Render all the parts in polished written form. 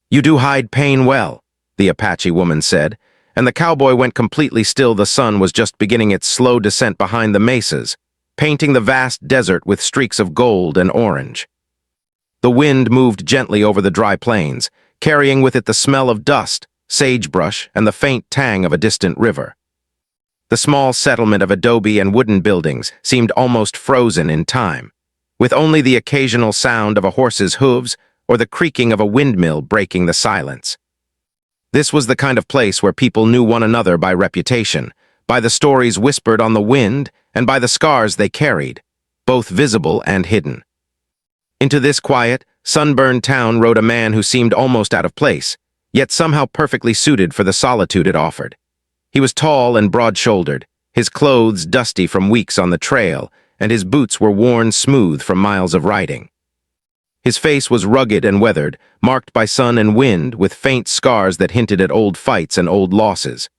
"You do hide pain well," the Apache woman said, and the cowboy went completely still. The sun was just beginning its slow descent behind the mesas, painting the vast desert with streaks of gold and orange. The wind moved gently over the dry plains, carrying with it the smell of dust, sagebrush, and the faint tang of a distant river. The small settlement of adobe and wooden buildings seemed almost frozen in time, with only the occasional sound of a horse's hooves or the creaking of a windmill breaking the silence. This was the kind of place where people knew one another by reputation, by the stories whispered on the wind, and by the scars they carried, both visible and hidden. Into this quiet, sunburned town rode a man who seemed almost out of place, yet somehow perfectly suited for the solitude it offered. He was tall and broad-shouldered, his clothes dusty from weeks on the trail, and his boots were worn smooth from miles of riding. His face was rugged and weathered, marked by sun and wind, with faint scars that hinted at old fights and old losses.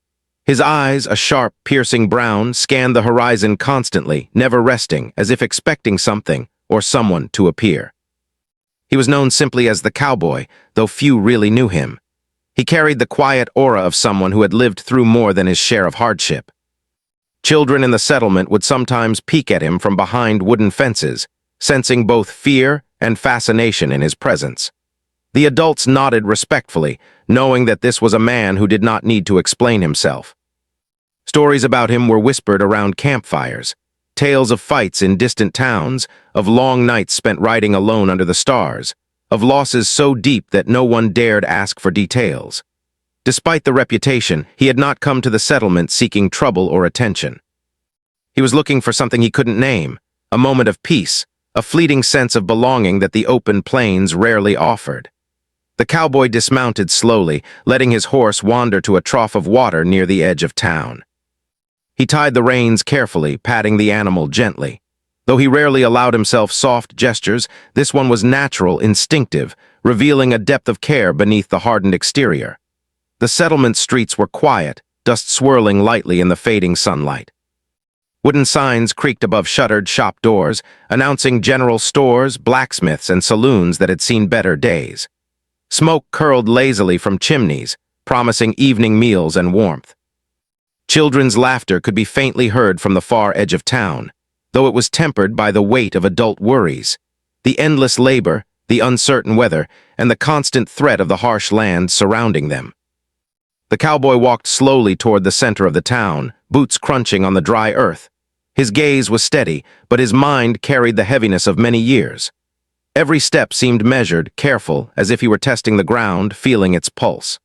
His eyes, a sharp, piercing brown, scanned the horizon constantly, never resting, as if expecting something or someone to appear. He was known simply as the Cowboy, though few really knew him. He carried the quiet aura of someone who had lived through more than his share of hardship. Children in the settlement would sometimes peek at him from behind wooden fences, sensing both fear and fascination in his presence. The adults nodded respectfully, knowing that this was a man who did not need to explain himself. Stories about him were whispered around campfires, tales of fights in distant towns, of long nights spent riding alone under the stars, of losses so deep that no one dared ask for details. Despite the reputation, he had not come to the settlement seeking trouble or attention. He was looking for something he couldn't name, a moment of peace, a fleeting sense of belonging that the open plains rarely offered. The cowboy dismounted slowly, letting his horse wander to a trough of water near the edge of town. He tied the reins carefully, patting the animal gently. Though he rarely allowed himself soft gestures, this one was natural, instinctive, revealing a depth of care beneath the hardened exterior. The settlement streets were quiet, dust swirling lightly in the fading sunlight. Wooden signs creaked above shuttered shop doors, announcing general stores, blacksmiths, and saloons that had seen better days. Smoke curled lazily from chimneys, promising evening meals and warmth. Children's laughter could be faintly heard from the far edge of town, though it was tempered by the weight of adult worries, the endless labor, the uncertain weather, and the constant threat of the harsh land surrounding them. The cowboy walked slowly toward the center of the town, boots crunching on the dry earth. His gaze was steady, but his mind carried the heaviness of many years. Every step seemed measured, careful, as if he were testing the ground, feeling its pulse.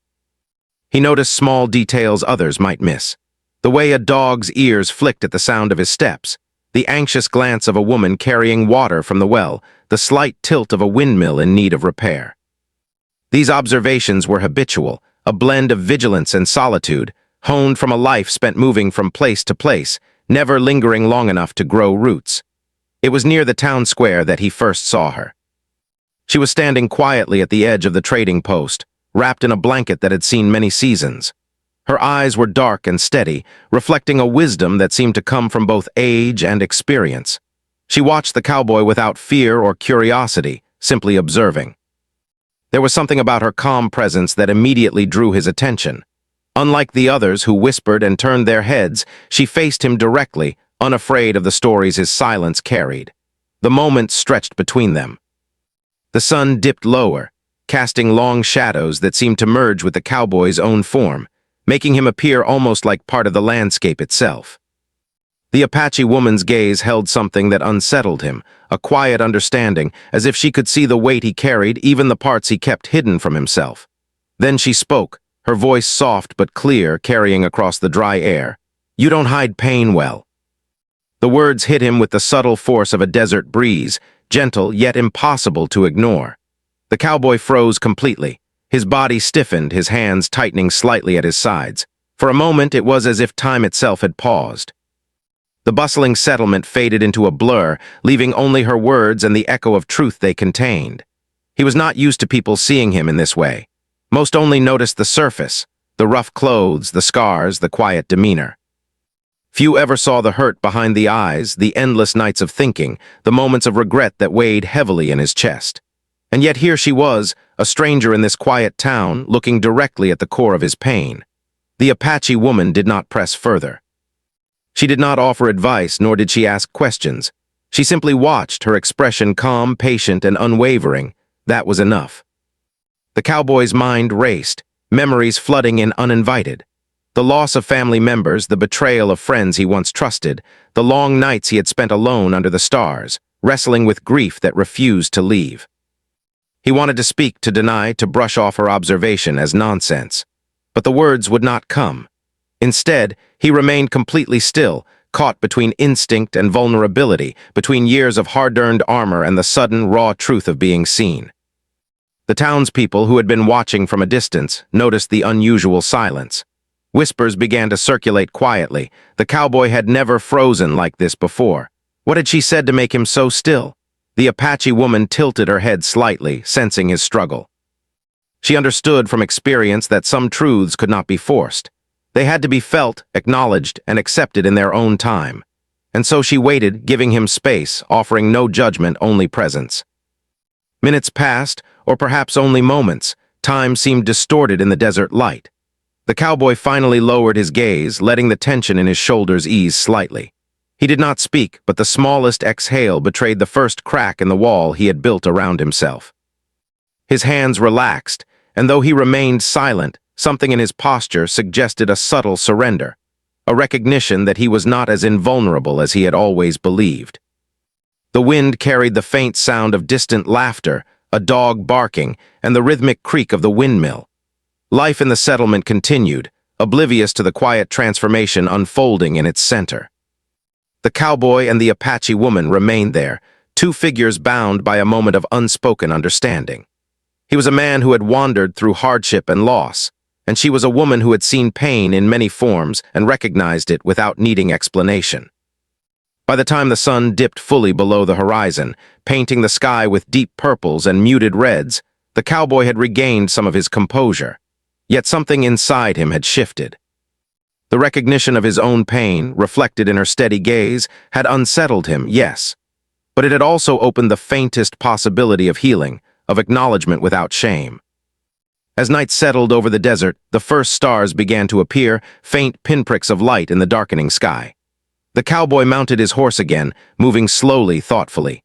He noticed small details others might miss. The way a dog's ears flicked at the sound of his steps, the anxious glance of a woman carrying water from the well, the slight tilt of a windmill in need of repair. These observations were habitual, a blend of vigilance and solitude, honed from a life spent moving from place to place, never lingering long enough to grow roots. It was near the town square that he first saw her. She was standing quietly at the edge of the trading post, wrapped in a blanket that had seen many seasons. Her eyes were dark and steady, reflecting a wisdom that seemed to come from both age and experience. She watched the cowboy without fear or curiosity, simply observing. There was something about her calm presence that immediately drew his attention. Unlike the others who whispered and turned their heads, she faced him directly, unafraid of the stories his silence carried. The moment stretched between them. The sun dipped lower, casting long shadows that seemed to merge with the cowboy's own form, making him appear almost like part of the landscape itself. The Apache woman's gaze held something that unsettled him, a quiet understanding, as if she could see the weight he carried, even the parts he kept hidden from himself. Then she spoke, her voice soft but clear, carrying across the dry air. "You don't hide pain well." The words hit him with the subtle force of a desert breeze, gentle yet impossible to ignore. The cowboy froze completely. His body stiffened, his hands tightening slightly at his sides. For a moment, it was as if time itself had paused. The bustling settlement faded into a blur, leaving only her words and the echo of truth they contained. He was not used to people seeing him in this way. Most only noticed the surface, the rough clothes, the scars, the quiet demeanor. Few ever saw the hurt behind the eyes, the endless nights of thinking, the moments of regret that weighed heavily in his chest. And yet here she was, a stranger in this quiet town, looking directly at the core of his pain. The Apache woman did not press further. She did not offer advice, nor did she ask questions. She simply watched, her expression calm, patient, and unwavering. That was enough. The cowboy's mind raced, memories flooding in uninvited. The loss of family members, the betrayal of friends he once trusted, the long nights he had spent alone under the stars, wrestling with grief that refused to leave. He wanted to speak, to deny, to brush off her observation as nonsense. But the words would not come. Instead, he remained completely still, caught between instinct and vulnerability, between years of hard-earned armor and the sudden, raw truth of being seen. The townspeople, who had been watching from a distance, noticed the unusual silence. Whispers began to circulate quietly. The cowboy had never frozen like this before. What had she said to make him so still? The Apache woman tilted her head slightly, sensing his struggle. She understood from experience that some truths could not be forced. They had to be felt, acknowledged, and accepted in their own time. And so she waited, giving him space, offering no judgment, only presence. Minutes passed, or perhaps only moments. Time seemed distorted in the desert light. The cowboy finally lowered his gaze, letting the tension in his shoulders ease slightly. He did not speak, but the smallest exhale betrayed the first crack in the wall he had built around himself. His hands relaxed, and though he remained silent, something in his posture suggested a subtle surrender, a recognition that he was not as invulnerable as he had always believed. The wind carried the faint sound of distant laughter, a dog barking, and the rhythmic creak of the windmill. Life in the settlement continued, oblivious to the quiet transformation unfolding in its center. The cowboy and the Apache woman remained there, two figures bound by a moment of unspoken understanding. He was a man who had wandered through hardship and loss, and she was a woman who had seen pain in many forms and recognized it without needing explanation. By the time the sun dipped fully below the horizon, painting the sky with deep purples and muted reds, the cowboy had regained some of his composure. Yet something inside him had shifted. The recognition of his own pain, reflected in her steady gaze, had unsettled him, yes, but it had also opened the faintest possibility of healing, of acknowledgement without shame. As night settled over the desert, the first stars began to appear, faint pinpricks of light in the darkening sky. The cowboy mounted his horse again, moving slowly, thoughtfully.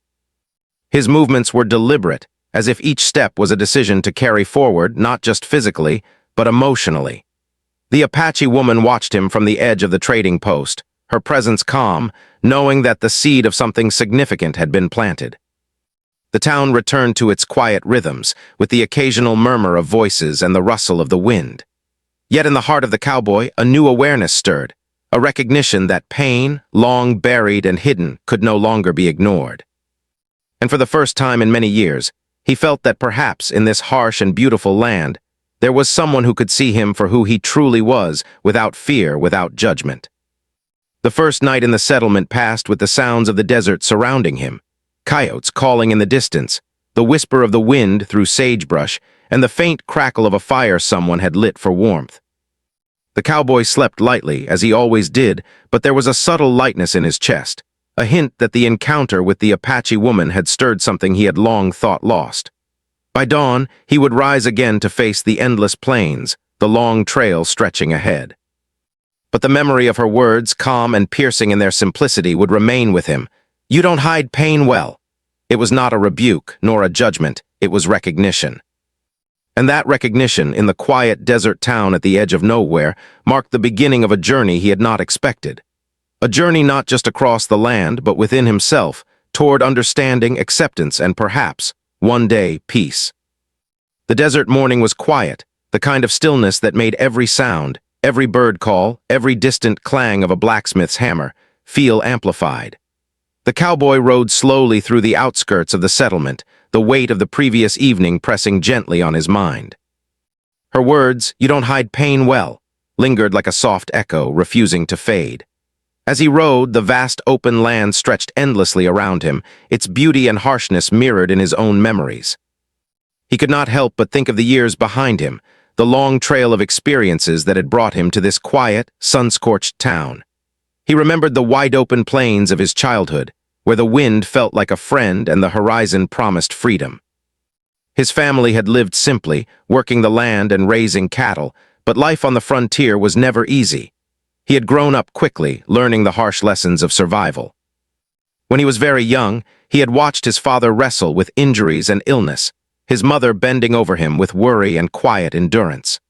His movements were deliberate, as if each step was a decision to carry forward, not just physically, but emotionally. The Apache woman watched him from the edge of the trading post, her presence calm, knowing that the seed of something significant had been planted. The town returned to its quiet rhythms, with the occasional murmur of voices and the rustle of the wind. Yet in the heart of the cowboy, a new awareness stirred, a recognition that pain, long buried and hidden, could no longer be ignored. And for the first time in many years, he felt that perhaps in this harsh and beautiful land, there was someone who could see him for who he truly was, without fear, without judgment. The first night in the settlement passed with the sounds of the desert surrounding him, coyotes calling in the distance, the whisper of the wind through sagebrush, and the faint crackle of a fire someone had lit for warmth. The cowboy slept lightly, as he always did, but there was a subtle lightness in his chest, a hint that the encounter with the Apache woman had stirred something he had long thought lost. By dawn, he would rise again to face the endless plains, the long trail stretching ahead. But the memory of her words, calm and piercing in their simplicity, would remain with him. "You don't hide pain well." It was not a rebuke, nor a judgment, it was recognition. And that recognition, in the quiet desert town at the edge of nowhere, marked the beginning of a journey he had not expected. A journey not just across the land, but within himself, toward understanding, acceptance, and perhaps, one day, peace. The desert morning was quiet, the kind of stillness that made every sound, every bird call, every distant clang of a blacksmith's hammer, feel amplified. The cowboy rode slowly through the outskirts of the settlement, the weight of the previous evening pressing gently on his mind. Her words, "You don't hide pain well," lingered like a soft echo, refusing to fade. As he rode, the vast open land stretched endlessly around him, its beauty and harshness mirrored in his own memories. He could not help but think of the years behind him, the long trail of experiences that had brought him to this quiet, sun-scorched town. He remembered the wide-open plains of his childhood, where the wind felt like a friend and the horizon promised freedom. His family had lived simply, working the land and raising cattle, but life on the frontier was never easy. He had grown up quickly, learning the harsh lessons of survival. When he was very young, he had watched his father wrestle with injuries and illness, his mother bending over him with worry and quiet endurance.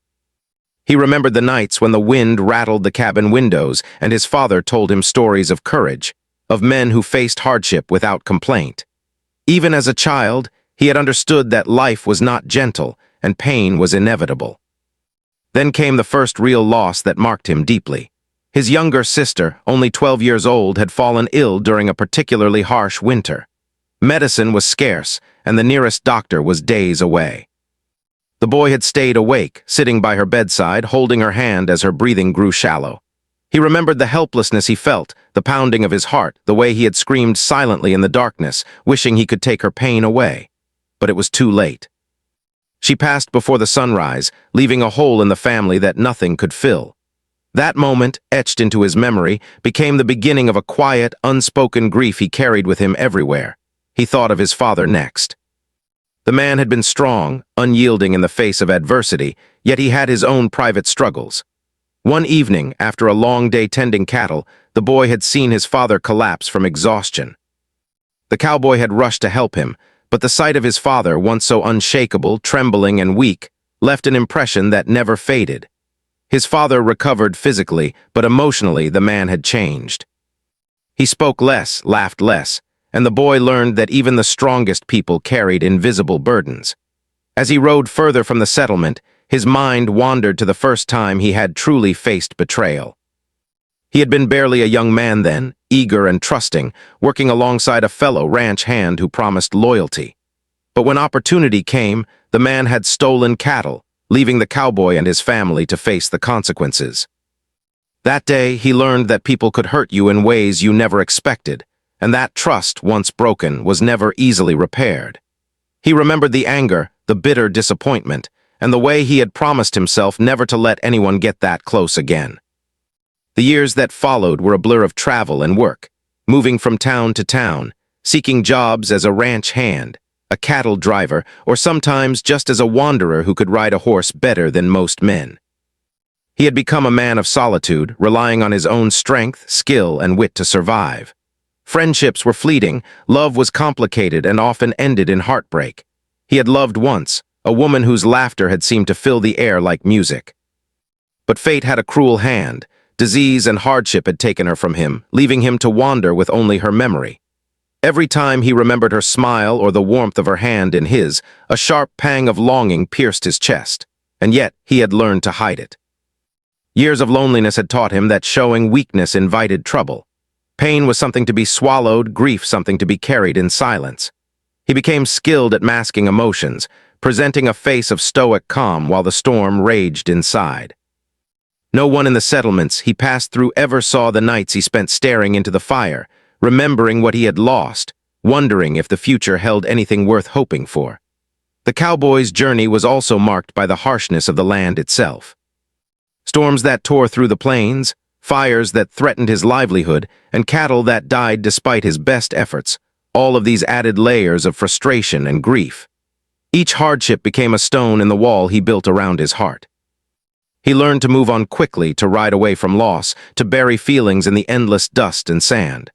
He remembered the nights when the wind rattled the cabin windows and his father told him stories of courage, of men who faced hardship without complaint. Even as a child, he had understood that life was not gentle and pain was inevitable. Then came the first real loss that marked him deeply. His younger sister, only 12 years old, had fallen ill during a particularly harsh winter. Medicine was scarce, and the nearest doctor was days away. The boy had stayed awake, sitting by her bedside, holding her hand as her breathing grew shallow. He remembered the helplessness he felt, the pounding of his heart, the way he had screamed silently in the darkness, wishing he could take her pain away. But it was too late. She passed before the sunrise, leaving a hole in the family that nothing could fill. That moment, etched into his memory, became the beginning of a quiet, unspoken grief he carried with him everywhere. He thought of his father next. The man had been strong, unyielding in the face of adversity, yet he had his own private struggles. One evening, after a long day tending cattle, the boy had seen his father collapse from exhaustion. The cowboy had rushed to help him, but the sight of his father, once so unshakable, trembling and weak, left an impression that never faded. His father recovered physically, but emotionally the man had changed. He spoke less, laughed less, and the boy learned that even the strongest people carried invisible burdens. As he rode further from the settlement, his mind wandered to the first time he had truly faced betrayal. He had been barely a young man then, eager and trusting, working alongside a fellow ranch hand who promised loyalty. But when opportunity came, the man had stolen cattle, leaving the cowboy and his family to face the consequences. That day, he learned that people could hurt you in ways you never expected, and that trust, once broken, was never easily repaired. He remembered the anger, the bitter disappointment, and the way he had promised himself never to let anyone get that close again. The years that followed were a blur of travel and work, moving from town to town, seeking jobs as a ranch hand, a cattle driver, or sometimes just as a wanderer who could ride a horse better than most men. He had become a man of solitude, relying on his own strength, skill, and wit to survive. Friendships were fleeting, love was complicated and often ended in heartbreak. He had loved once, a woman whose laughter had seemed to fill the air like music. But fate had a cruel hand. Disease and hardship had taken her from him, leaving him to wander with only her memory. Every time he remembered her smile or the warmth of her hand in his, a sharp pang of longing pierced his chest, and yet he had learned to hide it. Years of loneliness had taught him that showing weakness invited trouble. Pain was something to be swallowed, grief something to be carried in silence. He became skilled at masking emotions, presenting a face of stoic calm while the storm raged inside. No one in the settlements he passed through ever saw the nights he spent staring into the fire, remembering what he had lost, wondering if the future held anything worth hoping for. The cowboy's journey was also marked by the harshness of the land itself. Storms that tore through the plains, fires that threatened his livelihood, and cattle that died despite his best efforts, all of these added layers of frustration and grief. Each hardship became a stone in the wall he built around his heart. He learned to move on quickly, to ride away from loss, to bury feelings in the endless dust and sand.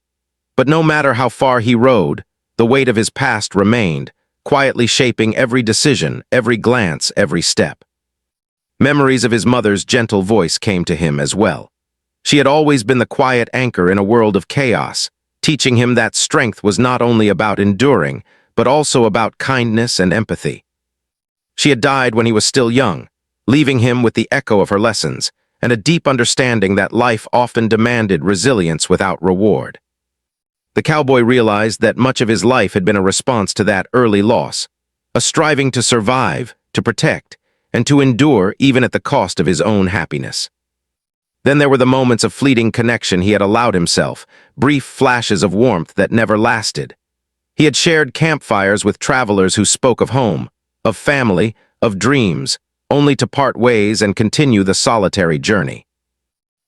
But no matter how far he rode, the weight of his past remained, quietly shaping every decision, every glance, every step. Memories of his mother's gentle voice came to him as well. She had always been the quiet anchor in a world of chaos, teaching him that strength was not only about enduring, but also about kindness and empathy. She had died when he was still young, leaving him with the echo of her lessons and a deep understanding that life often demanded resilience without reward. The cowboy realized that much of his life had been a response to that early loss, a striving to survive, to protect, and to endure even at the cost of his own happiness. Then there were the moments of fleeting connection he had allowed himself, brief flashes of warmth that never lasted. He had shared campfires with travelers who spoke of home, of family, of dreams, only to part ways and continue the solitary journey.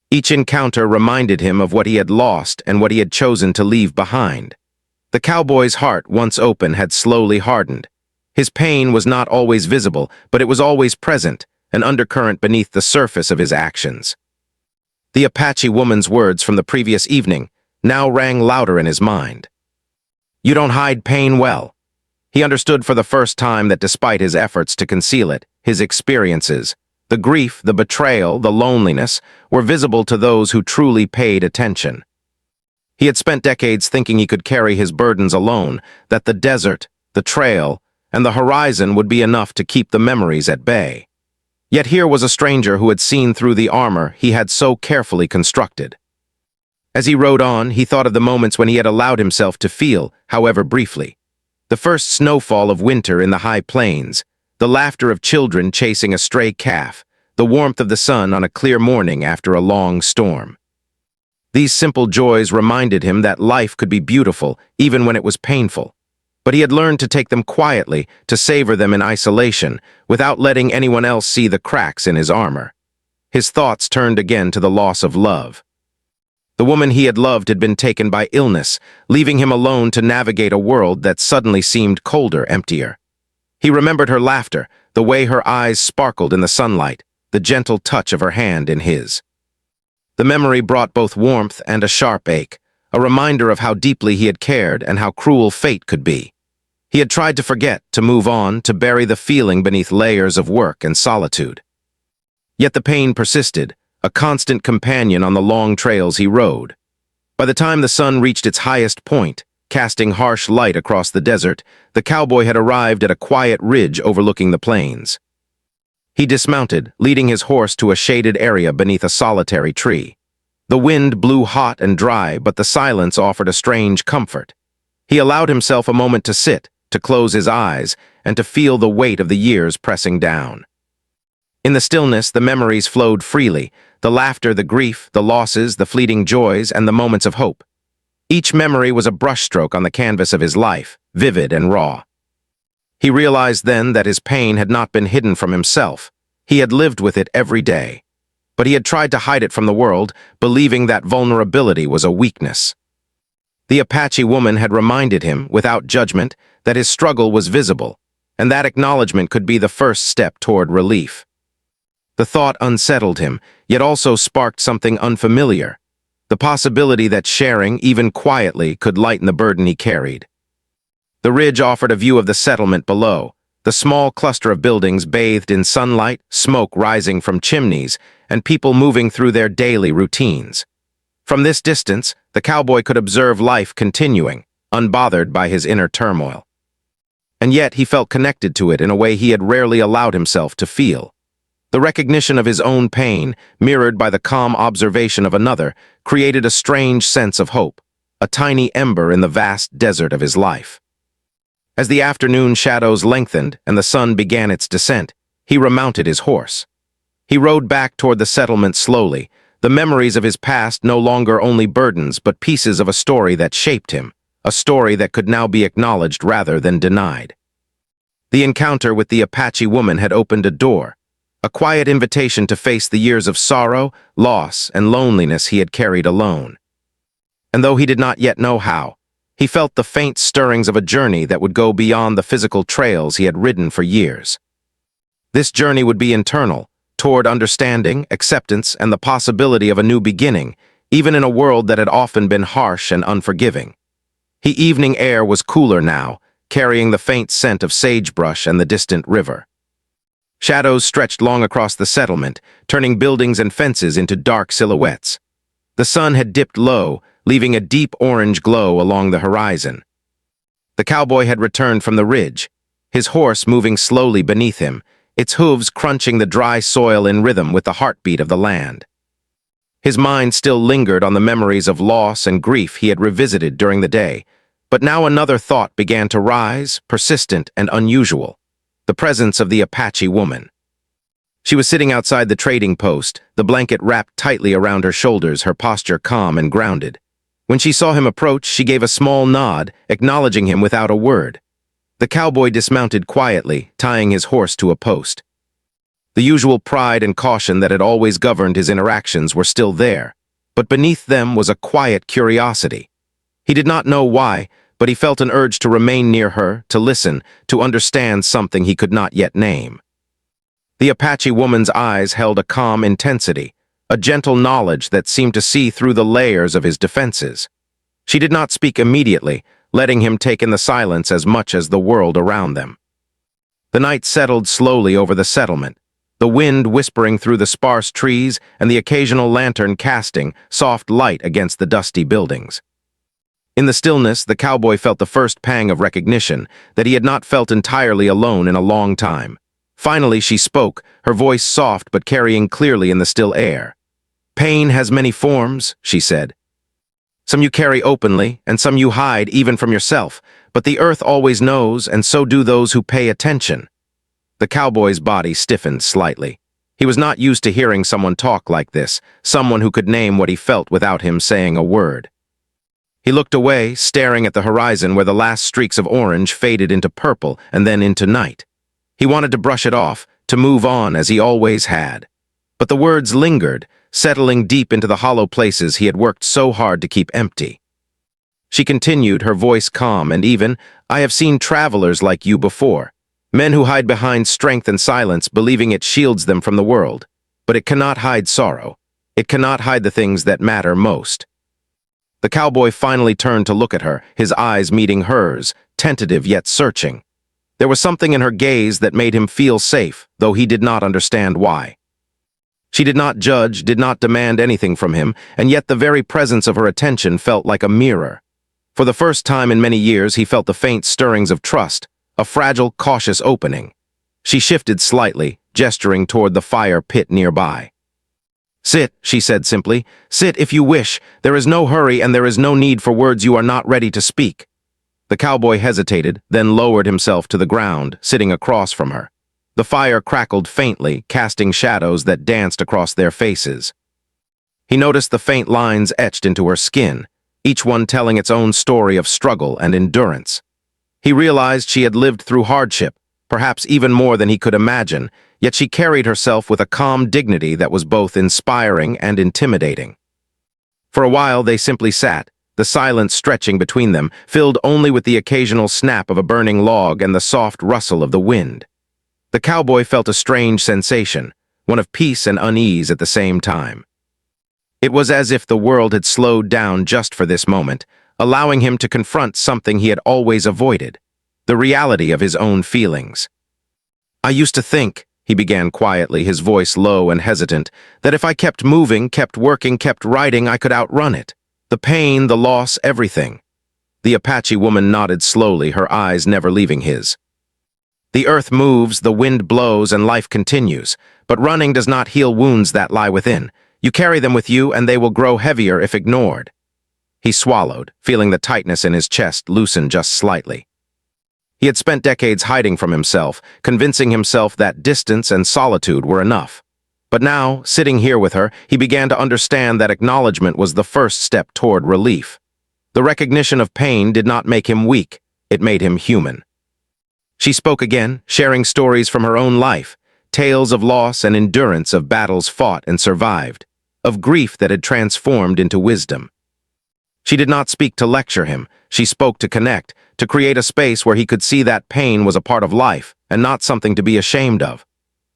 Each encounter reminded him of what he had lost and what he had chosen to leave behind. The cowboy's heart, once open, had slowly hardened. His pain was not always visible, but it was always present, an undercurrent beneath the surface of his actions. The Apache woman's words from the previous evening now rang louder in his mind. "You don't hide pain well." He understood for the first time that despite his efforts to conceal it, his experiences, the grief, the betrayal, the loneliness, were visible to those who truly paid attention. He had spent decades thinking he could carry his burdens alone, that the desert, the trail, and the horizon would be enough to keep the memories at bay. Yet here was a stranger who had seen through the armor he had so carefully constructed. As he rode on, he thought of the moments when he had allowed himself to feel, however briefly. The first snowfall of winter in the high plains, the laughter of children chasing a stray calf, the warmth of the sun on a clear morning after a long storm. These simple joys reminded him that life could be beautiful even when it was painful. But he had learned to take them quietly, to savor them in isolation, without letting anyone else see the cracks in his armor. His thoughts turned again to the loss of love. The woman he had loved had been taken by illness, leaving him alone to navigate a world that suddenly seemed colder, emptier. He remembered her laughter, the way her eyes sparkled in the sunlight, the gentle touch of her hand in his. The memory brought both warmth and a sharp ache, a reminder of how deeply he had cared and how cruel fate could be. He had tried to forget, to move on, to bury the feeling beneath layers of work and solitude. Yet the pain persisted, a constant companion on the long trails he rode. By the time the sun reached its highest point, casting harsh light across the desert, the cowboy had arrived at a quiet ridge overlooking the plains. He dismounted, leading his horse to a shaded area beneath a solitary tree. The wind blew hot and dry, but the silence offered a strange comfort. He allowed himself a moment to sit, to close his eyes, and to feel the weight of the years pressing down. In the stillness, the memories flowed freely, the laughter, the grief, the losses, the fleeting joys, and the moments of hope. Each memory was a brushstroke on the canvas of his life, vivid and raw. He realized then that his pain had not been hidden from himself. He had lived with it every day. But he had tried to hide it from the world, believing that vulnerability was a weakness. The Apache woman had reminded him, without judgment, that his struggle was visible, and that acknowledgement could be the first step toward relief. The thought unsettled him, yet also sparked something unfamiliar, the possibility that sharing, even quietly, could lighten the burden he carried. The ridge offered a view of the settlement below, the small cluster of buildings bathed in sunlight, smoke rising from chimneys, and people moving through their daily routines. From this distance, the cowboy could observe life continuing, unbothered by his inner turmoil. And yet he felt connected to it in a way he had rarely allowed himself to feel. The recognition of his own pain, mirrored by the calm observation of another, created a strange sense of hope, a tiny ember in the vast desert of his life. As the afternoon shadows lengthened and the sun began its descent, he remounted his horse. He rode back toward the settlement slowly, the memories of his past no longer only burdens but pieces of a story that shaped him, a story that could now be acknowledged rather than denied. The encounter with the Apache woman had opened a door, a quiet invitation to face the years of sorrow, loss, and loneliness he had carried alone. And though he did not yet know how, he felt the faint stirrings of a journey that would go beyond the physical trails he had ridden for years. This journey would be internal, toward understanding, acceptance, and the possibility of a new beginning, even in a world that had often been harsh and unforgiving. The evening air was cooler now, carrying the faint scent of sagebrush and the distant river. Shadows stretched long across the settlement, turning buildings and fences into dark silhouettes. The sun had dipped low, leaving a deep orange glow along the horizon. The cowboy had returned from the ridge, his horse moving slowly beneath him, its hooves crunching the dry soil in rhythm with the heartbeat of the land. His mind still lingered on the memories of loss and grief he had revisited during the day, but now another thought began to rise, persistent and unusual, the presence of the Apache woman. She was sitting outside the trading post, the blanket wrapped tightly around her shoulders, her posture calm and grounded. When she saw him approach, she gave a small nod, acknowledging him without a word. The cowboy dismounted quietly, tying his horse to a post. The usual pride and caution that had always governed his interactions were still there, but beneath them was a quiet curiosity. He did not know why, but he felt an urge to remain near her, to listen, to understand something he could not yet name. The Apache woman's eyes held a calm intensity, a gentle knowledge that seemed to see through the layers of his defenses. She did not speak immediately, letting him take in the silence as much as the world around them. The night settled slowly over the settlement, the wind whispering through the sparse trees and the occasional lantern casting soft light against the dusty buildings. In the stillness, the cowboy felt the first pang of recognition that he had not felt entirely alone in a long time. Finally, she spoke, her voice soft but carrying clearly in the still air. "Pain has many forms," she said. "Some you carry openly, and some you hide even from yourself, but the earth always knows, and so do those who pay attention." The cowboy's body stiffened slightly. He was not used to hearing someone talk like this, someone who could name what he felt without him saying a word. He looked away, staring at the horizon where the last streaks of orange faded into purple and then into night. He wanted to brush it off, to move on as he always had. But the words lingered, settling deep into the hollow places he had worked so hard to keep empty. She continued, her voice calm and even, "I have seen travelers like you before. Men who hide behind strength and silence, believing it shields them from the world. But it cannot hide sorrow. It cannot hide the things that matter most." The cowboy finally turned to look at her, his eyes meeting hers, tentative yet searching. There was something in her gaze that made him feel safe, though he did not understand why. She did not judge, did not demand anything from him, and yet the very presence of her attention felt like a mirror. For the first time in many years, he felt the faint stirrings of trust, a fragile, cautious opening. She shifted slightly, gesturing toward the fire pit nearby. "Sit," she said simply. "Sit if you wish. There is no hurry and there is no need for words you are not ready to speak." The cowboy hesitated, then lowered himself to the ground, sitting across from her. The fire crackled faintly, casting shadows that danced across their faces. He noticed the faint lines etched into her skin, each one telling its own story of struggle and endurance. He realized she had lived through hardship, perhaps even more than he could imagine, yet she carried herself with a calm dignity that was both inspiring and intimidating. For a while they simply sat, the silence stretching between them, filled only with the occasional snap of a burning log and the soft rustle of the wind. The cowboy felt a strange sensation, one of peace and unease at the same time. It was as if the world had slowed down just for this moment, allowing him to confront something he had always avoided, the reality of his own feelings. "I used to think," he began quietly, his voice low and hesitant, "that if I kept moving, kept working, kept writing, I could outrun it. The pain, the loss, everything." The Apache woman nodded slowly, her eyes never leaving his. "The earth moves, the wind blows, and life continues, but running does not heal wounds that lie within. You carry them with you, and they will grow heavier if ignored." He swallowed, feeling the tightness in his chest loosen just slightly. He had spent decades hiding from himself, convincing himself that distance and solitude were enough. But now, sitting here with her, he began to understand that acknowledgement was the first step toward relief. The recognition of pain did not make him weak, it made him human. She spoke again, sharing stories from her own life, tales of loss and endurance, of battles fought and survived, of grief that had transformed into wisdom. She did not speak to lecture him, she spoke to connect, to create a space where he could see that pain was a part of life and not something to be ashamed of.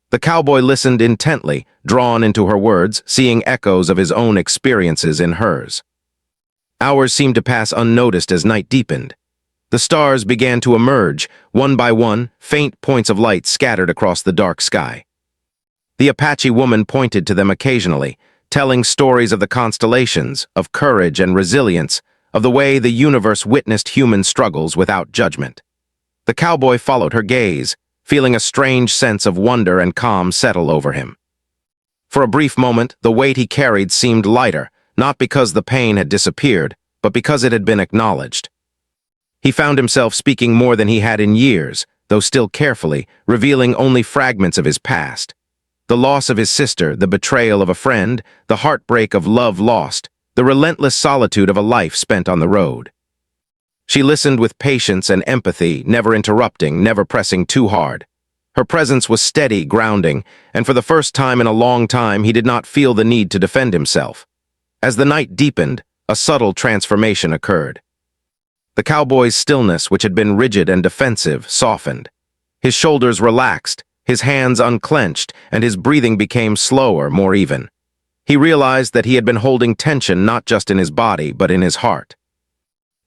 The cowboy listened intently, drawn into her words, seeing echoes of his own experiences in hers. Hours seemed to pass unnoticed as night deepened. The stars began to emerge, one by one, faint points of light scattered across the dark sky. The Apache woman pointed to them occasionally, telling stories of the constellations, of courage and resilience, of the way the universe witnessed human struggles without judgment. The cowboy followed her gaze, feeling a strange sense of wonder and calm settle over him. For a brief moment, the weight he carried seemed lighter, not because the pain had disappeared, but because it had been acknowledged. He found himself speaking more than he had in years, though still carefully, revealing only fragments of his past. The loss of his sister, the betrayal of a friend, the heartbreak of love lost, the relentless solitude of a life spent on the road. She listened with patience and empathy, never interrupting, never pressing too hard. Her presence was steady, grounding, and for the first time in a long time he did not feel the need to defend himself. As the night deepened, a subtle transformation occurred. The cowboy's stillness, which had been rigid and defensive, softened. His shoulders relaxed, his hands unclenched, and his breathing became slower, more even. He realized that he had been holding tension not just in his body, but in his heart.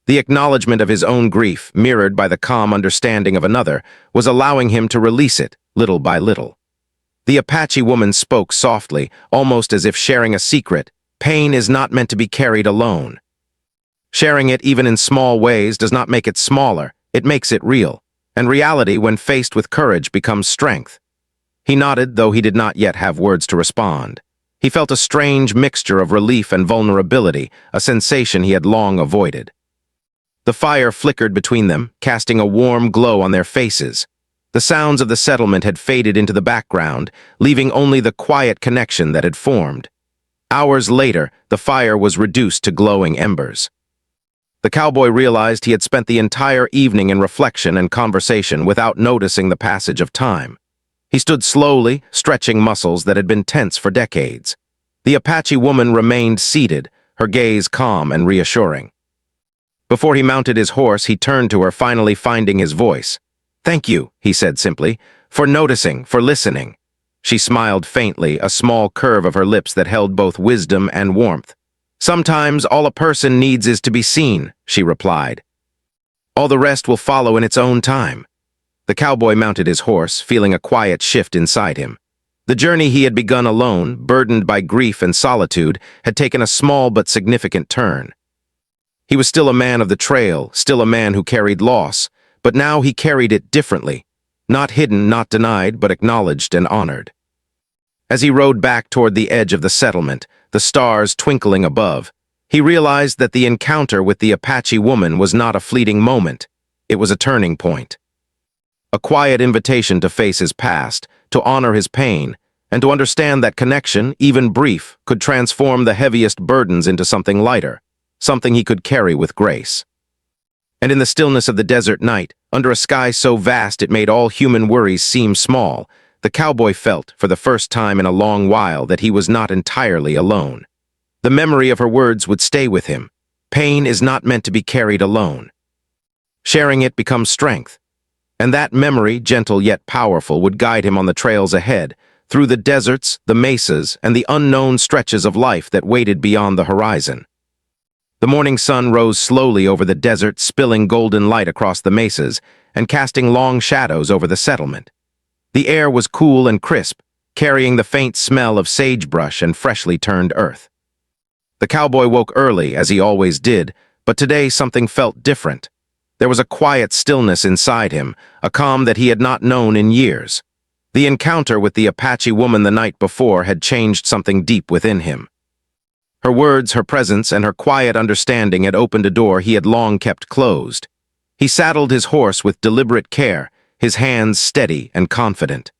The acknowledgement of his own grief, mirrored by the calm understanding of another, was allowing him to release it, little by little. The Apache woman spoke softly, almost as if sharing a secret. Pain is not meant to be carried alone. Sharing it, even in small ways, does not make it smaller, it makes it real. And reality, when faced with courage, becomes strength. He nodded, though he did not yet have words to respond. He felt a strange mixture of relief and vulnerability, a sensation he had long avoided. The fire flickered between them, casting a warm glow on their faces. The sounds of the settlement had faded into the background, leaving only the quiet connection that had formed. Hours later, the fire was reduced to glowing embers. The cowboy realized he had spent the entire evening in reflection and conversation without noticing the passage of time. He stood slowly, stretching muscles that had been tense for decades. The Apache woman remained seated, her gaze calm and reassuring. Before he mounted his horse, he turned to her, finally finding his voice. "Thank you," he said simply, "for noticing, for listening." She smiled faintly, a small curve of her lips that held both wisdom and warmth. "Sometimes all a person needs is to be seen," she replied. "All the rest will follow in its own time." The cowboy mounted his horse, feeling a quiet shift inside him. The journey he had begun alone, burdened by grief and solitude, had taken a small but significant turn. He was still a man of the trail, still a man who carried loss, but now he carried it differently. Not hidden, not denied, but acknowledged and honored. As he rode back toward the edge of the settlement, the stars twinkling above, he realized that the encounter with the Apache woman was not a fleeting moment. It was a turning point. A quiet invitation to face his past, to honor his pain, and to understand that connection, even brief, could transform the heaviest burdens into something lighter, something he could carry with grace. And in the stillness of the desert night, under a sky so vast it made all human worries seem small, the cowboy felt, for the first time in a long while, that he was not entirely alone. The memory of her words would stay with him. Pain is not meant to be carried alone. Sharing it becomes strength. And that memory, gentle yet powerful, would guide him on the trails ahead, through the deserts, the mesas, and the unknown stretches of life that waited beyond the horizon. The morning sun rose slowly over the desert, spilling golden light across the mesas and casting long shadows over the settlement. The air was cool and crisp, carrying the faint smell of sagebrush and freshly turned earth. The cowboy woke early, as he always did, but today something felt different. There was a quiet stillness inside him, a calm that he had not known in years. The encounter with the Apache woman the night before had changed something deep within him. Her words, her presence, and her quiet understanding had opened a door he had long kept closed. He saddled his horse with deliberate care, his hands steady and confident.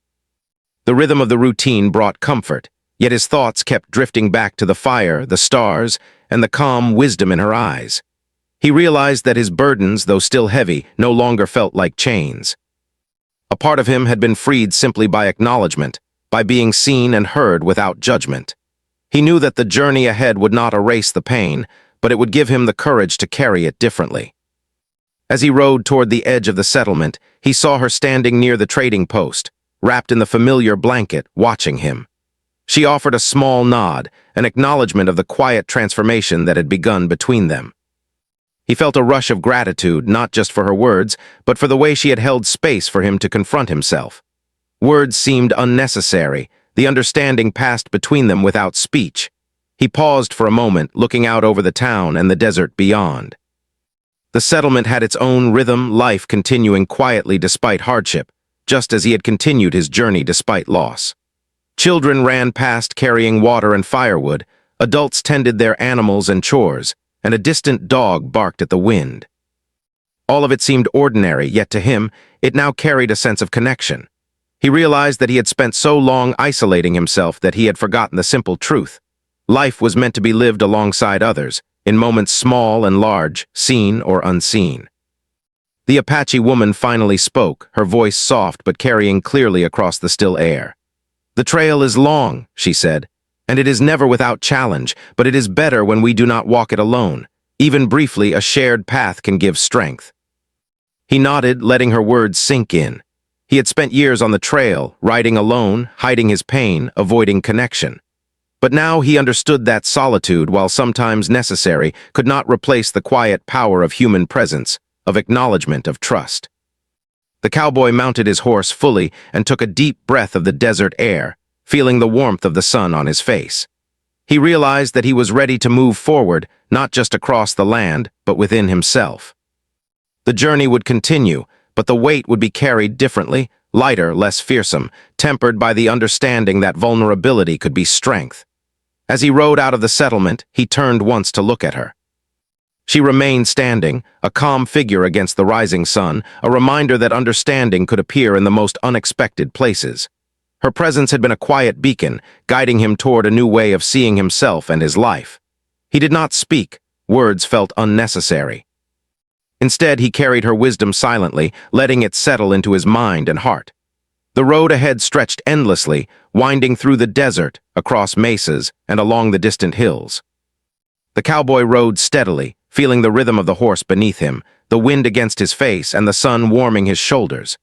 The rhythm of the routine brought comfort, yet his thoughts kept drifting back to the fire, the stars, and the calm wisdom in her eyes. He realized that his burdens, though still heavy, no longer felt like chains. A part of him had been freed simply by acknowledgement, by being seen and heard without judgment. He knew that the journey ahead would not erase the pain, but it would give him the courage to carry it differently. As he rode toward the edge of the settlement, he saw her standing near the trading post, wrapped in the familiar blanket, watching him. She offered a small nod, an acknowledgement of the quiet transformation that had begun between them. He felt a rush of gratitude, not just for her words, but for the way she had held space for him to confront himself. Words seemed unnecessary. The understanding passed between them without speech. He paused for a moment, looking out over the town and the desert beyond. The settlement had its own rhythm, life continuing quietly despite hardship, just as he had continued his journey despite loss. Children ran past carrying water and firewood, adults tended their animals and chores, and a distant dog barked at the wind. All of it seemed ordinary, yet to him, it now carried a sense of connection. He realized that he had spent so long isolating himself that he had forgotten the simple truth. Life was meant to be lived alongside others, in moments small and large, seen or unseen. The Apache woman finally spoke, her voice soft but carrying clearly across the still air. "The trail is long," she said, "and it is never without challenge, but it is better when we do not walk it alone. Even briefly, a shared path can give strength. He nodded, letting her words sink in. He had spent years on the trail, riding alone, hiding his pain, avoiding connection. But now he understood that solitude, while sometimes necessary, could not replace the quiet power of human presence, of acknowledgement, of trust. The cowboy mounted his horse fully and took a deep breath of the desert air, feeling the warmth of the sun on his face. He realized that he was ready to move forward, not just across the land, but within himself. The journey would continue, but the weight would be carried differently, lighter, less fearsome, tempered by the understanding that vulnerability could be strength. As he rode out of the settlement, he turned once to look at her. She remained standing, a calm figure against the rising sun, a reminder that understanding could appear in the most unexpected places. Her presence had been a quiet beacon, guiding him toward a new way of seeing himself and his life. He did not speak, words felt unnecessary. Instead, he carried her wisdom silently, letting it settle into his mind and heart. The road ahead stretched endlessly, winding through the desert, across mesas, and along the distant hills. The cowboy rode steadily, feeling the rhythm of the horse beneath him, the wind against his face and the sun warming his shoulders.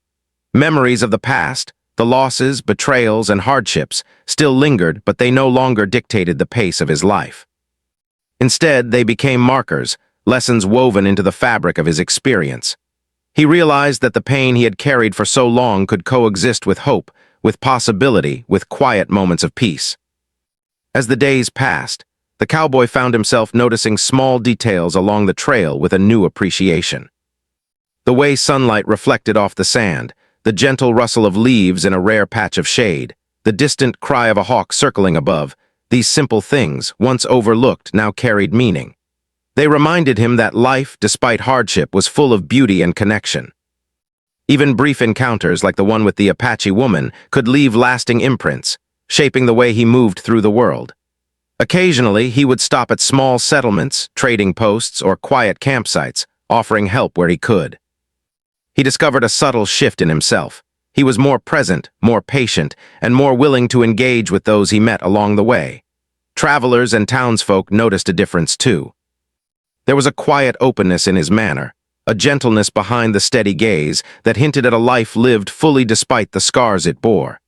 Memories of the past, the losses, betrayals, and hardships, still lingered, but they no longer dictated the pace of his life. Instead, they became markers, lessons woven into the fabric of his experience. He realized that the pain he had carried for so long could coexist with hope, with possibility, with quiet moments of peace. As the days passed, the cowboy found himself noticing small details along the trail with a new appreciation. The way sunlight reflected off the sand, the gentle rustle of leaves in a rare patch of shade, the distant cry of a hawk circling above, these simple things, once overlooked, now carried meaning. They reminded him that life, despite hardship, was full of beauty and connection. Even brief encounters like the one with the Apache woman could leave lasting imprints, shaping the way he moved through the world. Occasionally, he would stop at small settlements, trading posts, or quiet campsites, offering help where he could. He discovered a subtle shift in himself. He was more present, more patient, and more willing to engage with those he met along the way. Travelers and townsfolk noticed a difference too. There was a quiet openness in his manner, a gentleness behind the steady gaze that hinted at a life lived fully despite the scars it bore.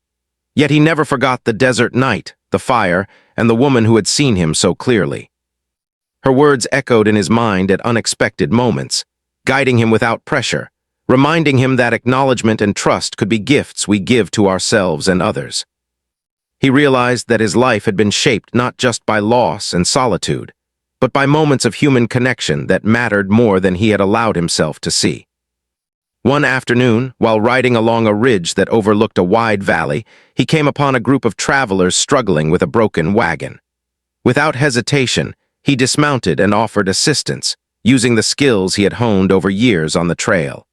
Yet he never forgot the desert night, the fire, and the woman who had seen him so clearly. Her words echoed in his mind at unexpected moments, guiding him without pressure, reminding him that acknowledgement and trust could be gifts we give to ourselves and others. He realized that his life had been shaped not just by loss and solitude, but by moments of human connection that mattered more than he had allowed himself to see. One afternoon, while riding along a ridge that overlooked a wide valley, he came upon a group of travelers struggling with a broken wagon. Without hesitation, he dismounted and offered assistance, using the skills he had honed over years on the trail.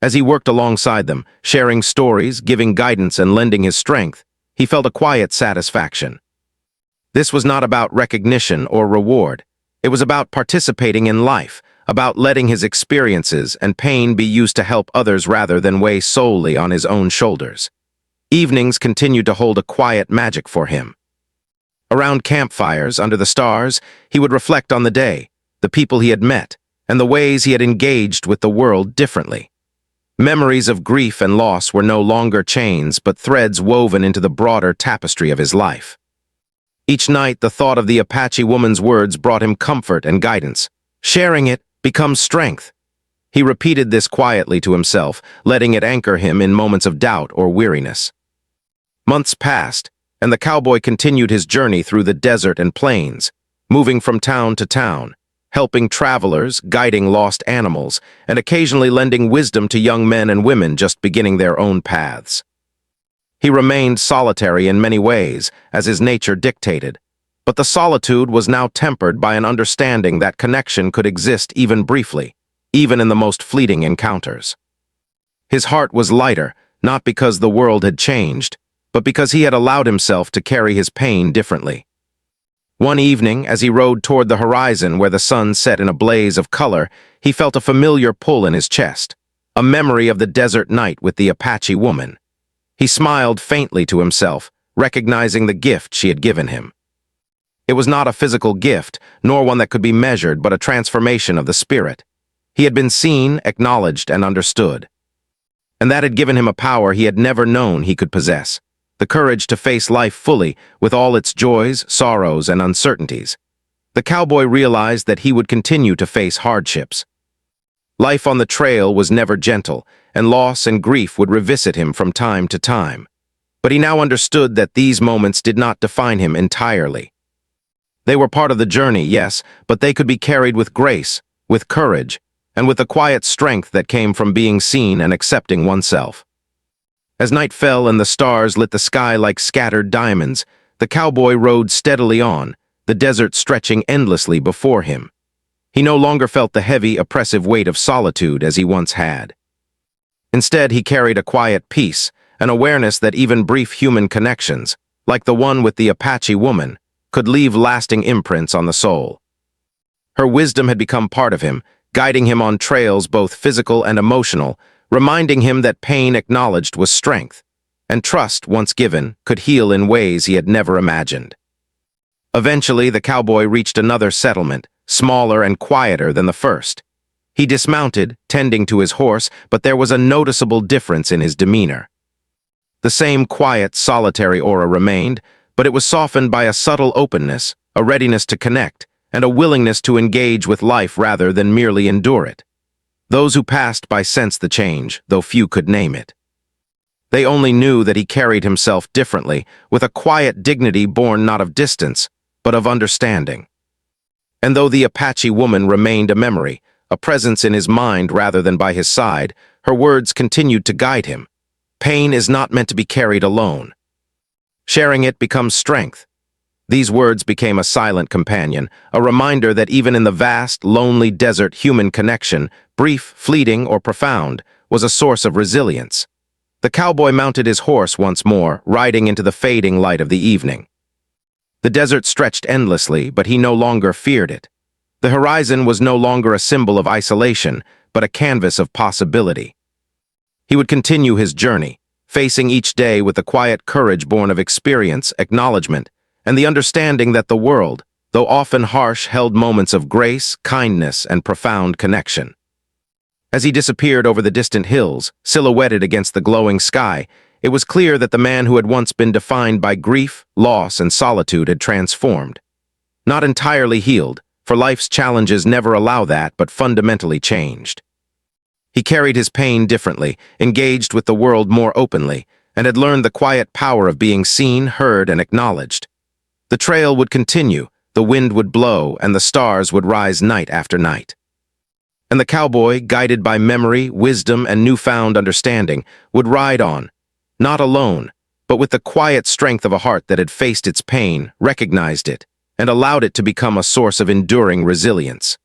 As he worked alongside them, sharing stories, giving guidance, and lending his strength, he felt a quiet satisfaction. This was not about recognition or reward. It was about participating in life, about letting his experiences and pain be used to help others rather than weigh solely on his own shoulders. Evenings continued to hold a quiet magic for him. Around campfires, under the stars, he would reflect on the day, the people he had met, and the ways he had engaged with the world differently. Memories of grief and loss were no longer chains, but threads woven into the broader tapestry of his life. Each night, the thought of the Apache woman's words brought him comfort and guidance. Sharing it becomes strength. He repeated this quietly to himself, letting it anchor him in moments of doubt or weariness. Months passed, and the cowboy continued his journey through the desert and plains, moving from town to town, helping travelers, guiding lost animals, and occasionally lending wisdom to young men and women just beginning their own paths. He remained solitary in many ways, as his nature dictated, but the solitude was now tempered by an understanding that connection could exist even briefly, even in the most fleeting encounters. His heart was lighter, not because the world had changed, but because he had allowed himself to carry his pain differently. One evening, as he rode toward the horizon where the sun set in a blaze of color, he felt a familiar pull in his chest, a memory of the desert night with the Apache woman. He smiled faintly to himself, recognizing the gift she had given him. It was not a physical gift, nor one that could be measured, but a transformation of the spirit. He had been seen, acknowledged, and understood. And that had given him a power he had never known he could possess, the courage to face life fully, with all its joys, sorrows, and uncertainties. The cowboy realized that he would continue to face hardships. Life on the trail was never gentle, and loss and grief would revisit him from time to time. But he now understood that these moments did not define him entirely. They were part of the journey, yes, but they could be carried with grace, with courage, and with the quiet strength that came from being seen and accepting oneself. As night fell and the stars lit the sky like scattered diamonds, the cowboy rode steadily on, the desert stretching endlessly before him. He no longer felt the heavy, oppressive weight of solitude as he once had. Instead, he carried a quiet peace, an awareness that even brief human connections, like the one with the Apache woman, could leave lasting imprints on the soul. Her wisdom had become part of him, guiding him on trails both physical and emotional, reminding him that pain acknowledged was strength, and trust, once given, could heal in ways he had never imagined. Eventually, the cowboy reached another settlement, smaller and quieter than the first. He dismounted, tending to his horse, but there was a noticeable difference in his demeanor. The same quiet, solitary aura remained, but it was softened by a subtle openness, a readiness to connect, and a willingness to engage with life rather than merely endure it. Those who passed by sensed the change, though few could name it. They only knew that he carried himself differently, with a quiet dignity born not of distance, but of understanding. And though the Apache woman remained a memory, a presence in his mind rather than by his side, her words continued to guide him. Pain is not meant to be carried alone. Sharing it becomes strength. These words became a silent companion, a reminder that even in the vast, lonely desert, human connection, brief, fleeting, or profound, was a source of resilience. The cowboy mounted his horse once more, riding into the fading light of the evening. The desert stretched endlessly, but he no longer feared it. The horizon was no longer a symbol of isolation, but a canvas of possibility. He would continue his journey, facing each day with the quiet courage born of experience, acknowledgement, and the understanding that the world, though often harsh, held moments of grace, kindness, and profound connection. As he disappeared over the distant hills, silhouetted against the glowing sky, it was clear that the man who had once been defined by grief, loss, and solitude had transformed. Not entirely healed, for life's challenges never allow that, but fundamentally changed. He carried his pain differently, engaged with the world more openly, and had learned the quiet power of being seen, heard, and acknowledged. The trail would continue, the wind would blow, and the stars would rise night after night. And the cowboy, guided by memory, wisdom, and newfound understanding, would ride on, not alone, but with the quiet strength of a heart that had faced its pain, recognized it, and allowed it to become a source of enduring resilience.